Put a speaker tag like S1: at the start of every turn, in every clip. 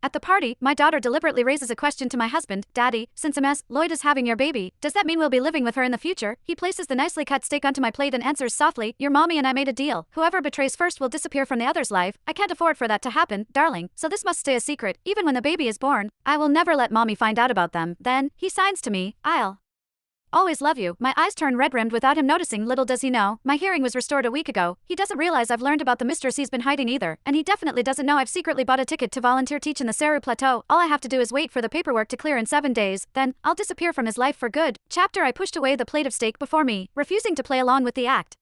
S1: At the party, my daughter deliberately raises a question to my husband. Daddy, since Ms. Lloyd is having your baby, does that mean we'll be living with her in the future? He places the nicely cut steak onto my plate and answers softly, your mommy and I made a deal. Whoever betrays first will disappear from the other's life. I can't afford for that to happen, darling, so this must stay a secret, even when the baby is born. I will never let mommy find out about them. Then, he signs to me, I'll always love you. My eyes turn red-rimmed without him noticing. Little does he know, my hearing was restored a week ago. He doesn't realize I've learned about the mistress he's been hiding either. And he definitely doesn't know I've secretly bought a ticket to volunteer teach in the Seru Plateau. All I have to do is wait for the paperwork to clear in 7 days. Then, I'll disappear from his life for good. Chapter I pushed away the plate of steak before me, refusing to play along with the act.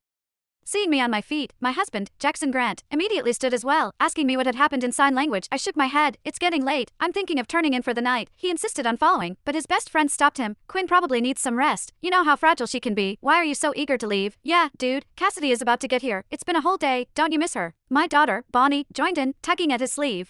S1: Seeing me on my feet, my husband, Jackson Grant, immediately stood as well, asking me what had happened in sign language. I shook my head. It's getting late. I'm thinking of turning in for the night. He insisted on following, but his best friend stopped him. Quinn probably needs some rest. You know how fragile she can be. Why are you so eager to leave? Yeah, dude, Cassidy is about to get here. It's been a whole day. Don't you miss her? My daughter, Bonnie, joined in, tugging at his sleeve.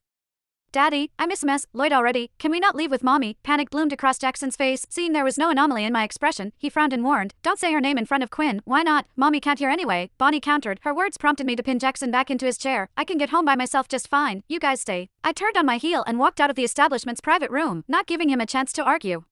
S1: Daddy, I miss Ms. Lloyd already. Can we not leave with mommy? Panic bloomed across Jackson's face. Seeing there was no anomaly in my expression, he frowned and warned, don't say her name in front of Quinn. Why not? Mommy can't hear anyway. Bonnie countered. Her words prompted me to pin Jackson back into his chair. I can get home by myself just fine. You guys stay. I turned on my heel and walked out of the establishment's private room, not giving him a chance to argue.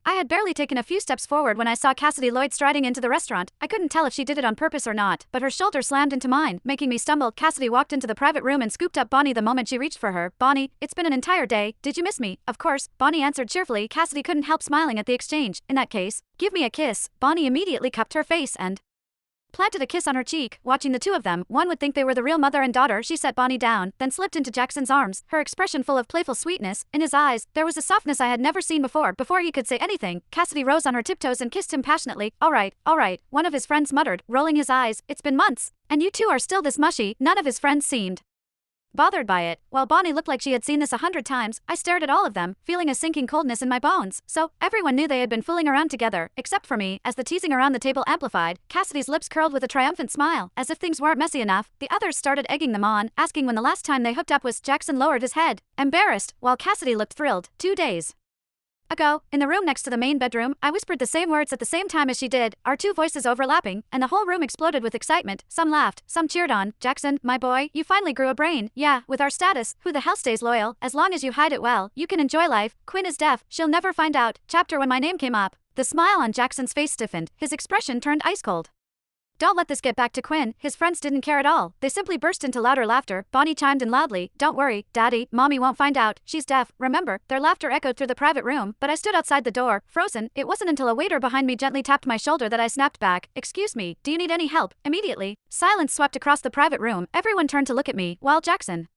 S1: I had barely taken a few steps forward when I saw Cassidy Lloyd striding into the restaurant. I couldn't tell if she did it on purpose or not, but her shoulder slammed into mine, making me stumble. Cassidy walked into the private room and scooped up Bonnie the moment she reached for her. Bonnie, it's been an entire day. Did you miss me? Of course, Bonnie answered cheerfully. Cassidy couldn't help smiling at the exchange. In that case, give me a kiss. Bonnie immediately cupped her face and planted a kiss on her cheek. Watching the two of them, one would think they were the real mother and daughter. She set Bonnie down, then slipped into Jackson's arms, her expression full of playful sweetness. In his eyes, there was a softness I had never seen before. Before he could say anything, Cassidy rose on her tiptoes and kissed him passionately. All right, one of his friends muttered, rolling his eyes. It's been months, and you two are still this mushy. None of his friends seemed bothered by it. While Bonnie looked like she had seen this 100 times, I stared at all of them, feeling a sinking coldness in my bones. So, everyone knew they had been fooling around together, except for me. As the teasing around the table amplified, Cassidy's lips curled with a triumphant smile. As if things weren't messy enough, the others started egging them on, asking when the last time they hooked up was. Jackson lowered his head, embarrassed, while Cassidy looked thrilled. 2 days ago, in the room next to the main bedroom, I whispered the same words at the same time as she did, our two voices overlapping, and the whole room exploded with excitement. Some laughed, some cheered on. Jackson, my boy, you finally grew a brain. Yeah, with our status, who the hell stays loyal? As long as you hide it well, you can enjoy life. Quinn is deaf, she'll never find out. Chapter when my name came up, the smile on Jackson's face stiffened, his expression turned ice cold. Don't let this get back to Quinn. His friends didn't care at all. They simply burst into louder laughter. Bonnie chimed in loudly. Don't worry, Daddy, Mommy won't find out. She's deaf. Remember, their laughter echoed through the private room, but I stood outside the door, frozen. It wasn't until a waiter behind me gently tapped my shoulder that I snapped back. Excuse me, do you need any help? Immediately, silence swept across the private room. Everyone turned to look at me, while Jackson